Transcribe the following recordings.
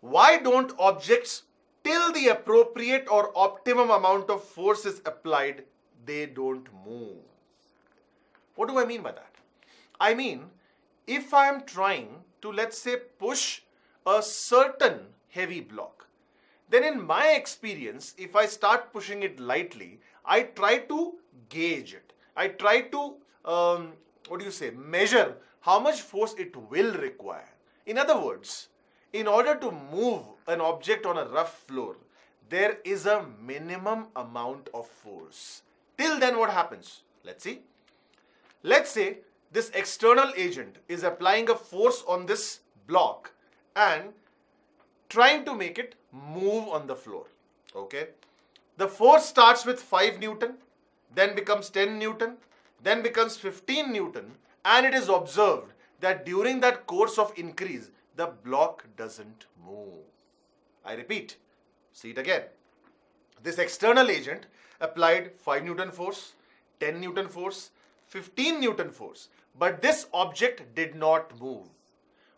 Why don't objects, till the appropriate or optimum amount of force is applied, they don't move? What do I mean by that? I mean, if I am trying to, let's say, push a certain heavy block, then in my experience, if I start pushing it lightly, I try to gauge it. I try to, measure how much force it will require. In other words, in order to move an object on a rough floor, there is a minimum amount of force. Till then, what happens? Let's see. Let's say this external agent is applying a force on this block and trying to make it move on the floor. Okay? The force starts with 5 Newton, then becomes 10 Newton, then becomes 15 Newton, and it is observed that during that course of increase, the block doesn't move. I repeat, see it again. This external agent applied 5 Newton force, 10 Newton force, 15 Newton force, but this object did not move.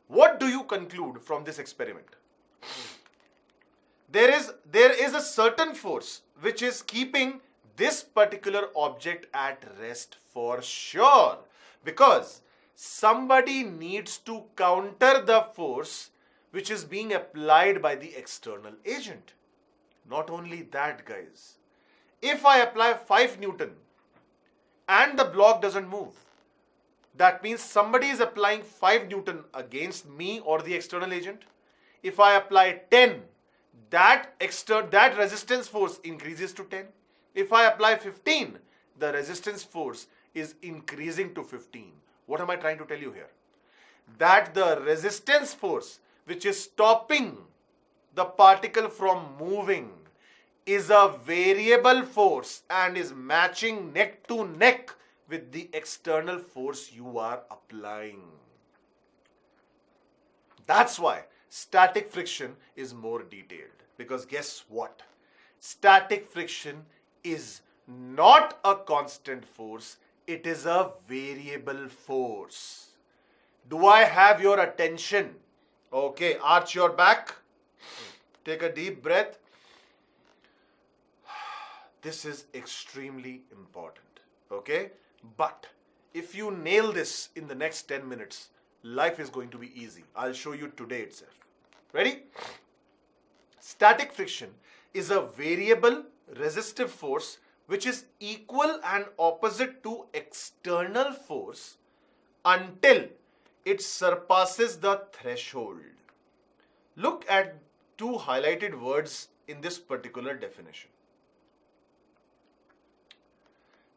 What do you conclude from this experiment? There is a certain force which is keeping this particular object at rest for sure, because somebody needs to counter the force which is being applied by the external agent. Not only that, guys, if I apply 5 Newton and the block doesn't move, that means somebody is applying 5 Newton against me or the external agent. If I apply 10, that resistance force increases to 10. If I apply 15, the resistance force is increasing to 15. What am I trying to tell you here? That the resistance force which is stopping the particle from moving is a variable force and is matching neck to neck with the external force you are applying. That's why static friction is more detailed, because guess what? Static friction is not a constant force, it is a variable force. Do I have your attention? Okay, arch your back, take a deep breath. This is extremely important, okay? But if you nail this in the next 10 minutes, life is going to be easy. I'll show you today itself. Ready? Static friction is a variable resistive force which is equal and opposite to external force until it surpasses the threshold. Look at 2 highlighted words in this particular definition.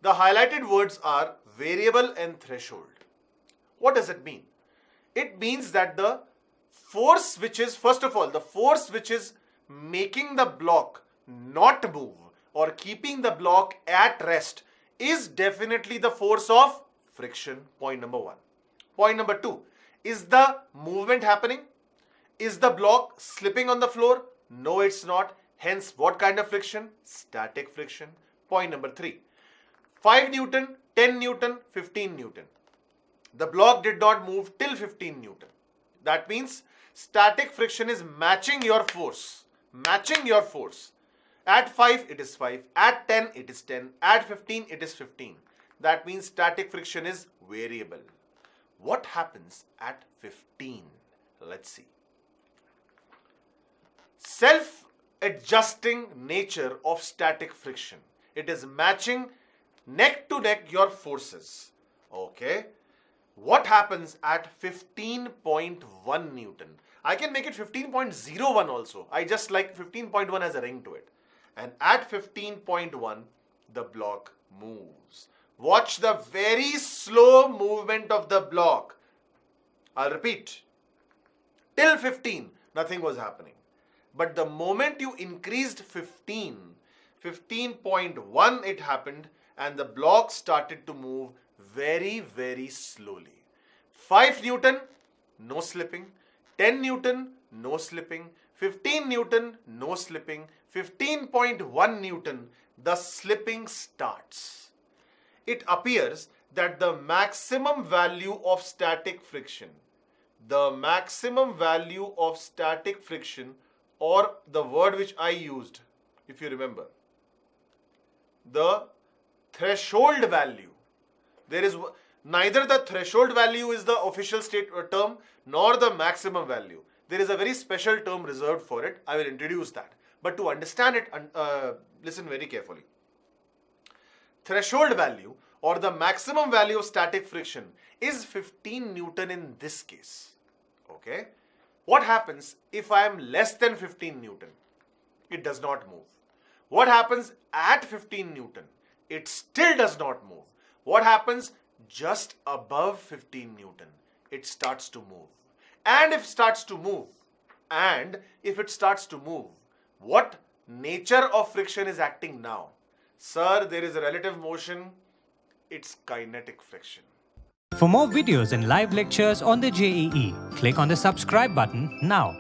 The highlighted words are variable and threshold. What does it mean? It means that the force which is, first of all, the force which is making the block not move or keeping the block at rest is definitely the force of friction, point number 1. Point number 2, is the movement happening? Is the block slipping on the floor? No, it's not. Hence, what kind of friction? Static friction. Point number 3, 5 Newton, 10 Newton, 15 Newton. The block did not move till 15 Newton. That means static friction is matching your force. Matching your force. At 5, it is 5. At 10, it is 10. At 15, it is 15. That means static friction is variable. What happens at 15? Let's see. Self-adjusting nature of static friction. It is matching neck to neck your forces. Okay. What happens at 15.1 Newton? I can make it 15.01 also. I just like 15.1 as a ring to it. And at 15.1, the block moves. Watch the very slow movement of the block. I'll repeat. Till 15, nothing was happening. But the moment you increased 15.1 it happened, and the block started to move very, very slowly. 5 Newton, no slipping. 10 Newton, no slipping. 15 Newton, no slipping. 15.1 Newton, the slipping starts. It appears that the maximum value of static friction the maximum value of static friction, or the word which I used, if you remember, the threshold value. There is neither the threshold value is the official term nor the maximum value. There is a very special term reserved for it. I will introduce that. But to understand it, listen very carefully. Threshold value or the maximum value of static friction is 15 Newton in this case. Okay? What happens if I am less than 15 Newton? It does not move. What happens at 15 Newton? It still does not move. What happens just above 15 Newton? It starts to move. And if it starts to move, what nature of friction is acting now? Sir, there is a relative motion. It's kinetic friction. For more videos and live lectures on the JEE, click on the subscribe button now.